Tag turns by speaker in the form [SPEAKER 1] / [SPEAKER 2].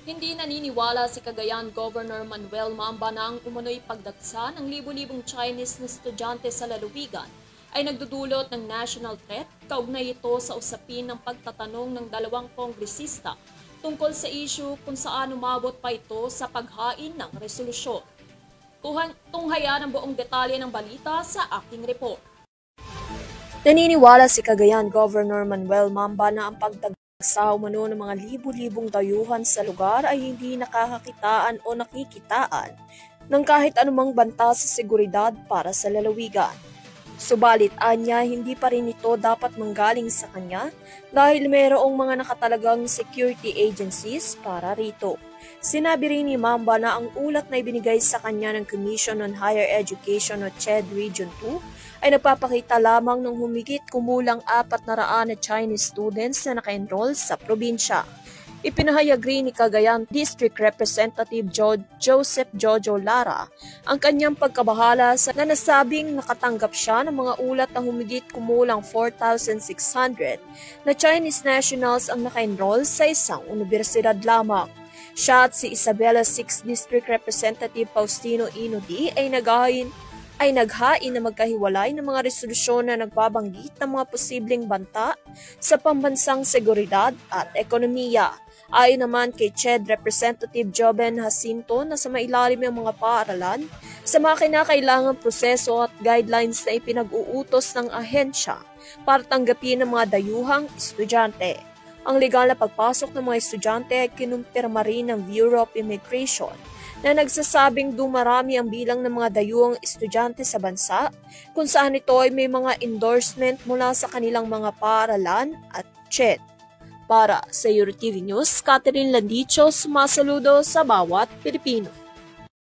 [SPEAKER 1] Hindi naniniwala si Cagayan Governor Manuel Mamba na ang umunoy pagdagsa ng libu-libong Chinese na estudyante sa lalawigan ay nagdudulot ng national threat kaugnay ito sa usapin ng pagtatanong ng dalawang kongresista tungkol sa issue kung saan umabot pa ito sa paghain ng resolusyon. Tunghayan ang buong detalye ng balita sa aking report.
[SPEAKER 2] Naniniwala si Cagayan Governor Manuel Mamba na ang pagdagsa umano ng mga libu-libong dayuhan sa lugar ay hindi nakakakitaan o nakikitaan ng kahit anumang banta sa seguridad para sa lalawigan. Subalit anya, hindi pa rin ito dapat manggaling sa kanya dahil mayroong mga nakatalagang security agencies para rito. Sinabi rin ni Mamba na ang ulat na ibinigay sa kanya ng Commission on Higher Education o CHED Region 2 ay nagpapakita lamang ng humigit kumulang 400 na Chinese students na naka-enroll sa probinsya. Ipinahayag rin ni Cagayan District Representative Joseph Jojo Lara ang kanyang pagkabahala sa nasabing nakatanggap siya ng mga ulat na humigit kumulang 4,600 na Chinese nationals ang naka-enroll sa isang universidad lamang. Siya at si Isabela 6th District Representative Faustino Inodi ay naghain na magkahiwalay ng mga resolusyon na nagbabanggit ng mga posibleng banta sa pambansang seguridad at ekonomiya. Ayon naman kay CHED Representative Joven Jacinto na sa mailalim ng mga paaralan sa mga kinakailangang proseso at guidelines na ipinag-uutos ng ahensya para tanggapin ng mga dayuhang estudyante. Ang legal na pagpasok ng mga estudyante ay kinumpirma rin ng Bureau of Immigration na nagsasabing dumarami ang bilang ng mga dayuhang estudyante sa bansa kung saan ito ay may mga endorsement mula sa kanilang mga paaralan at CHED. Para sa EuroTV News, Catherine Landicho, sumasaludo sa bawat Pilipino.